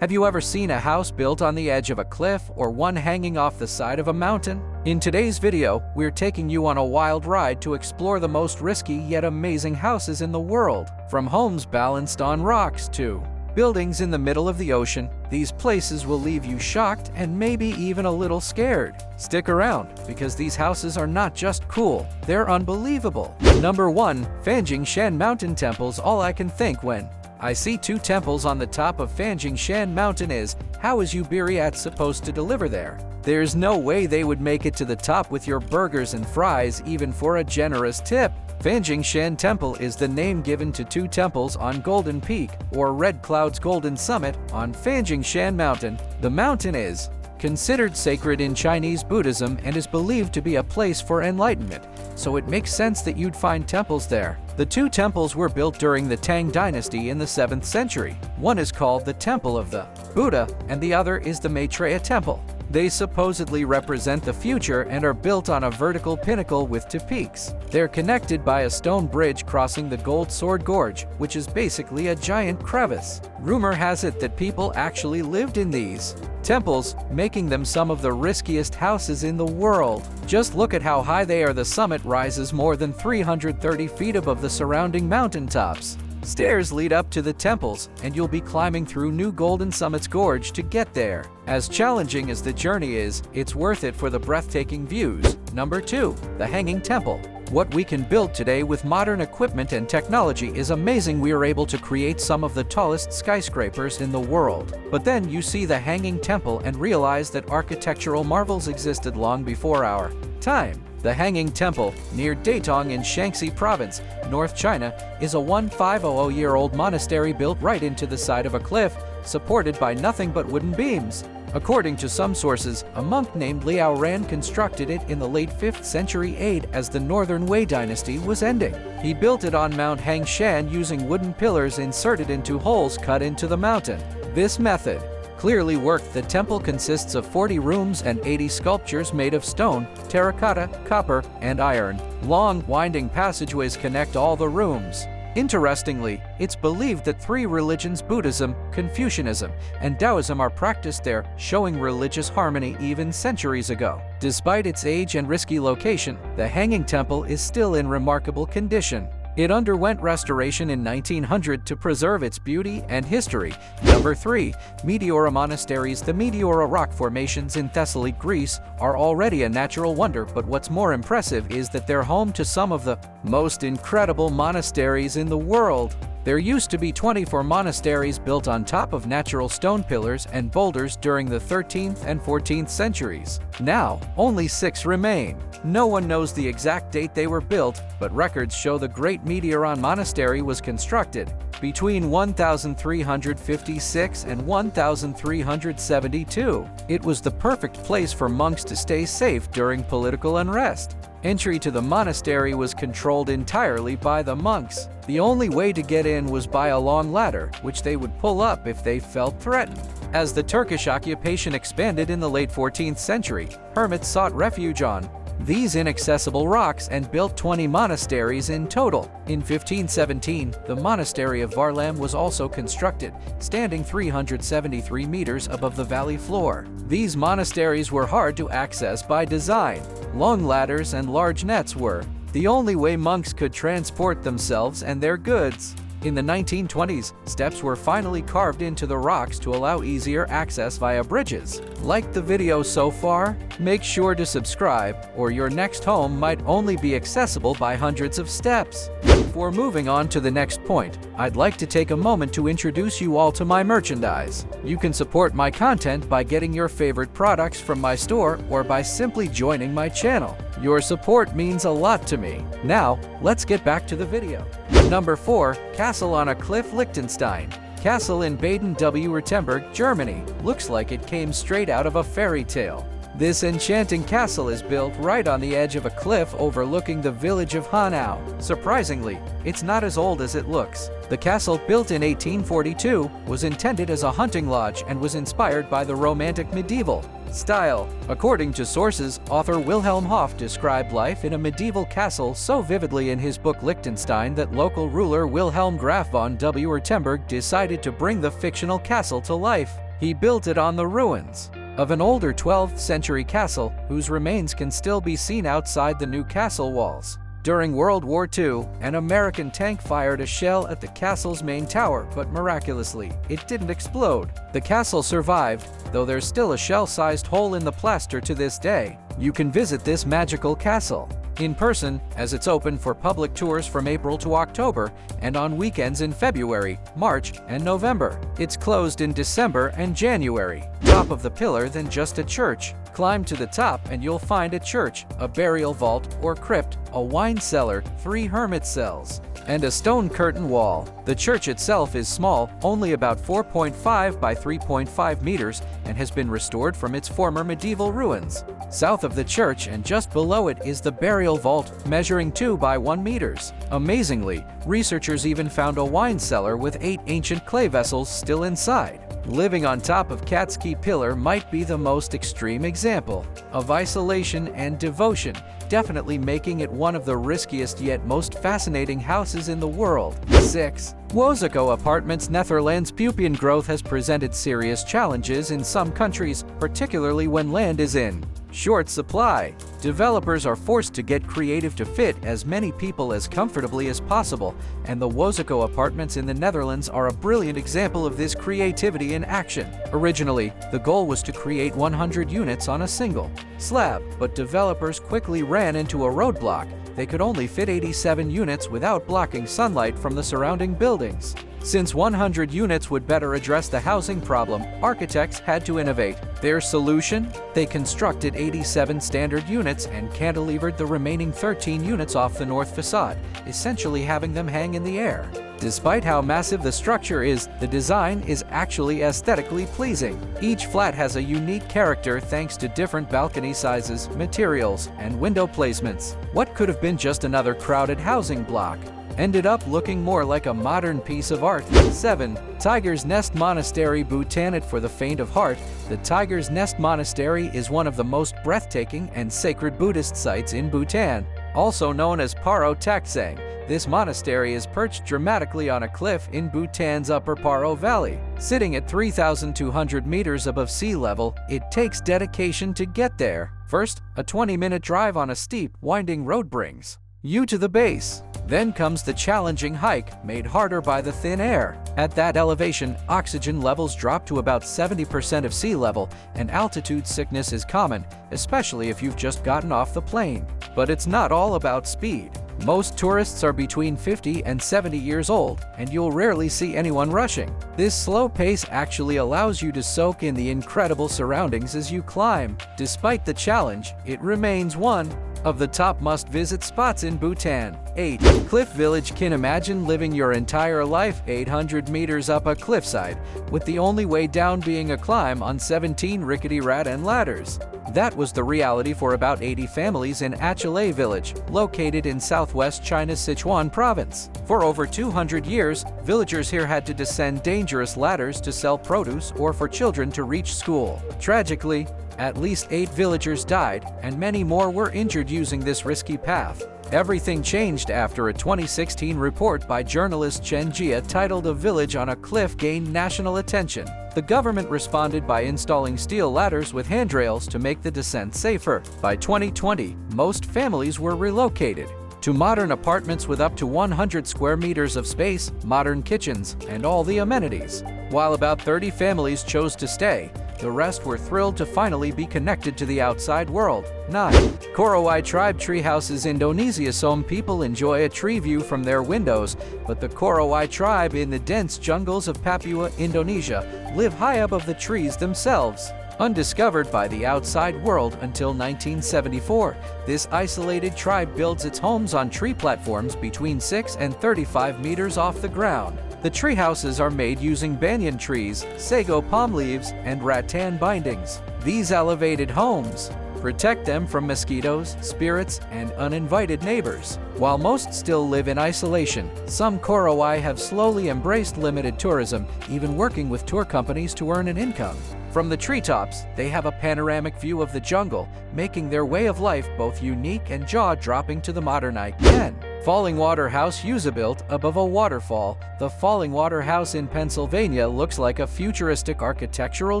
Have you ever seen a house built on the edge of a cliff or one hanging off the side of a mountain? In today's video, we're taking you on a wild ride to explore the most risky yet amazing houses in the world. From homes balanced on rocks to buildings in the middle of the ocean, these places will leave you shocked and maybe even a little scared. Stick around, because these houses are not just cool, they're unbelievable. Number 1. Fanjing Shan Mountain Temples. All I can think when I see two temples on the top of Fanjing Shan Mountain is, how is Uberiat supposed to deliver there? There's no way they would make it to the top with your burgers and fries even for a generous tip. Fanjing Shan Temple is the name given to two temples on Golden Peak, or Red Cloud's Golden Summit, on Fanjing Shan Mountain. The mountain is considered sacred in Chinese Buddhism and is believed to be a place for enlightenment, so it makes sense that you'd find temples there. The two temples were built during the Tang Dynasty in the 7th century. One is called the Temple of the Buddha, and the other is the Meteora Temple. They supposedly represent the future and are built on a vertical pinnacle with two peaks. They're connected by a stone bridge crossing the Gold Sword Gorge, which is basically a giant crevice. Rumor has it that people actually lived in these temples, making them some of the riskiest houses in the world. Just look at how high they are. The summit rises more than 330 feet above the surrounding mountaintops. Stairs lead up to the temples, and you'll be climbing through New Golden Summit's gorge to get there. As challenging as the journey is, it's worth it for the breathtaking views. Number 2. The Hanging Temple. What we can build today with modern equipment and technology is amazing. We are able to create some of the tallest skyscrapers in the world. But then you see the Hanging Temple and realize that architectural marvels existed long before our time. The Hanging Temple, near Datong in Shaanxi Province, North China, is a 1500-year-old monastery built right into the side of a cliff, supported by nothing but wooden beams. According to some sources, a monk named Liao Ran constructed it in the late 5th century AD as the Northern Wei dynasty was ending. He built it on Mount Hangshan using wooden pillars inserted into holes cut into the mountain. This method clearly worked. The temple consists of 40 rooms and 80 sculptures made of stone, terracotta, copper, and iron. Long, winding passageways connect all the rooms. Interestingly, it's believed that 3 religions, Buddhism, Confucianism, and Taoism, are practiced there, showing religious harmony even centuries ago. Despite its age and risky location, the Hanging Temple is still in remarkable condition. It underwent restoration in 1900 to preserve its beauty and history. Number 3. Meteora Monasteries. The Meteora rock formations in Thessaly, Greece, are already a natural wonder, but what's more impressive is that they're home to some of the most incredible monasteries in the world. There used to be 24 monasteries built on top of natural stone pillars and boulders during the 13th and 14th centuries. Now, only 6 remain. No one knows the exact date they were built, but records show the Great Meteora Monastery was constructed between 1356 and 1372. It was the perfect place for monks to stay safe during political unrest. Entry to the monastery was controlled entirely by the monks. The only way to get in was by a long ladder, which they would pull up if they felt threatened. As the Turkish occupation expanded in the late 14th century, hermits sought refuge on these inaccessible rocks and built 20 monasteries in total. In 1517, the monastery of Varlam was also constructed, standing 373 meters above the valley floor. These monasteries were hard to access by design. Long ladders and large nets were the only way monks could transport themselves and their goods. In the 1920s, steps were finally carved into the rocks to allow easier access via bridges. Like the video so far? Make sure to subscribe, or your next home might only be accessible by hundreds of steps. Before moving on to the next point, I'd like to take a moment to introduce you all to my merchandise. You can support my content by getting your favorite products from my store or by simply joining my channel. Your support means a lot to me. Now, let's get back to the video. Number 4. Castle on a Cliff, Liechtenstein. Castle in Baden-Württemberg, Germany. Looks like it came straight out of a fairy tale. This enchanting castle is built right on the edge of a cliff overlooking the village of Hanau. Surprisingly, it's not as old as it looks. The castle, built in 1842, was intended as a hunting lodge and was inspired by the Romantic medieval style. According to sources, author Wilhelm Hoff described life in a medieval castle so vividly in his book Liechtenstein that local ruler Wilhelm Graf von Württemberg decided to bring the fictional castle to life. He built it on the ruins of an older 12th century castle whose remains can still be seen outside the new castle walls. During World War II, an American tank fired a shell at the castle's main tower, but miraculously, it didn't explode. The castle survived, though there's still a shell-sized hole in the plaster to this day. You can visit this magical castle in person, as it's open for public tours from April to October and on weekends in February, March, and November. It's closed in December and January. Top of the pillar than just a church. Climb to the top and you'll find a church, a burial vault or crypt, a wine cellar, 3 hermit cells, and a stone curtain wall. The church itself is small, only about 4.5 by 3.5 meters, and has been restored from its former medieval ruins. South of the church and just below it is the burial vault, measuring 2 by 1 meters. Amazingly, researchers even found a wine cellar with 8 ancient clay vessels still inside. Living on top of Katskhi Pillar might be the most extreme example of isolation and devotion, definitely making it one of the riskiest yet most fascinating houses in the world. 6. Wozoko Apartments. Netherlands. Pupian growth has presented serious challenges in some countries, particularly when land is in short supply. Developers are forced to get creative to fit as many people as comfortably as possible, and the Wozoko Apartments in the Netherlands are a brilliant example of this creativity in action. Originally, the goal was to create 100 units on a single slab, but developers quickly ran into a roadblock. They could only fit 87 units without blocking sunlight from the surrounding buildings. Since 100 units would better address the housing problem, architects had to innovate. Their solution? They constructed 87 standard units and cantilevered the remaining 13 units off the north facade, essentially having them hang in the air. Despite how massive the structure is, the design is actually aesthetically pleasing. Each flat has a unique character thanks to different balcony sizes, materials, and window placements. What could have been just another crowded housing block ended up looking more like a modern piece of art. 7. Tiger's Nest Monastery. Bhutan. For the faint of heart, the Tiger's Nest Monastery is one of the most breathtaking and sacred Buddhist sites in Bhutan. Also known as Paro Taksang, this monastery is perched dramatically on a cliff in Bhutan's Upper Paro Valley. Sitting at 3,200 meters above sea level, it takes dedication to get there. First, a 20-minute drive on a steep, winding road brings you to the base. Then comes the challenging hike, made harder by the thin air. At that elevation, oxygen levels drop to about 70% of sea level, and altitude sickness is common, especially if you've just gotten off the plane. But it's not all about speed. Most tourists are between 50 and 70 years old, and you'll rarely see anyone rushing. This slow pace actually allows you to soak in the incredible surroundings as you climb. Despite the challenge, it remains one of the top must-visit spots in Bhutan. 8. Cliff Village. Can imagine living your entire life 800 meters up a cliffside, with the only way down being a climb on 17 rickety rattan ladders. That was the reality for about 80 families in Achalay Village, located in southwest China's Sichuan province. For over 200 years, villagers here had to descend dangerous ladders to sell produce or for children to reach school. Tragically, at least 8 villagers died, and many more were injured using this risky path. Everything changed after a 2016 report by journalist Chen Jia titled "A Village on a Cliff Gained National Attention." The government responded by installing steel ladders with handrails to make the descent safer. By 2020, most families were relocated to modern apartments with up to 100 square meters of space, modern kitchens, and all the amenities. While about 30 families chose to stay, the rest were thrilled to finally be connected to the outside world. 9. Korowai Tribe. Treehouses. Indonesia. Some people enjoy a tree view from their windows, but the Korowai tribe in the dense jungles of Papua, Indonesia, live high above the trees themselves. Undiscovered by the outside world until 1974, this isolated tribe builds its homes on tree platforms between 6 and 35 meters off the ground. The tree houses are made using banyan trees, sago palm leaves, and rattan bindings. These elevated homes protect them from mosquitoes, spirits, and uninvited neighbors. While most still live in isolation, some Korowai have slowly embraced limited tourism, even working with tour companies to earn an income. From the treetops, they have a panoramic view of the jungle, making their way of life both unique and jaw-dropping to the modern eye. 10. Falling Water House built above a waterfall. The Falling Water House in Pennsylvania looks like a futuristic architectural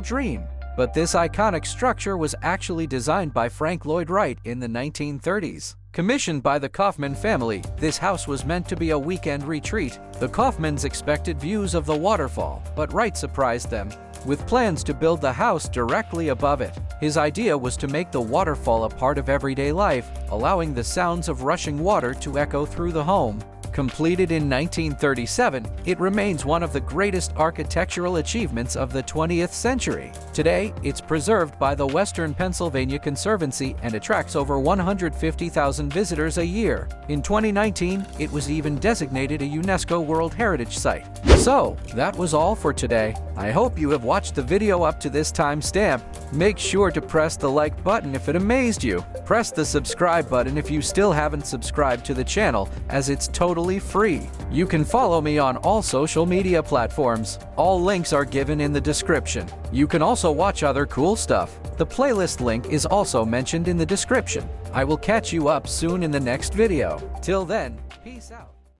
dream. But this iconic structure was actually designed by Frank Lloyd Wright in the 1930s. Commissioned by the Kaufman family, this house was meant to be a weekend retreat. The Kaufmans expected views of the waterfall, but Wright surprised them with plans to build the house directly above it. His idea was to make the waterfall a part of everyday life, allowing the sounds of rushing water to echo through the home. Completed in 1937, it remains one of the greatest architectural achievements of the 20th century. Today, it's preserved by the Western Pennsylvania Conservancy and attracts over 150,000 visitors a year. In 2019, it was even designated a UNESCO World Heritage Site. So, that was all for today. I hope you have watched the video up to this timestamp. Make sure to press the like button if it amazed you. Press the subscribe button if you still haven't subscribed to the channel, as it's totally free. You can follow me on all social media platforms. All links are given in the description. You can also watch other cool stuff. The playlist link is also mentioned in the description. I will catch you up soon in the next video. Till then, peace out.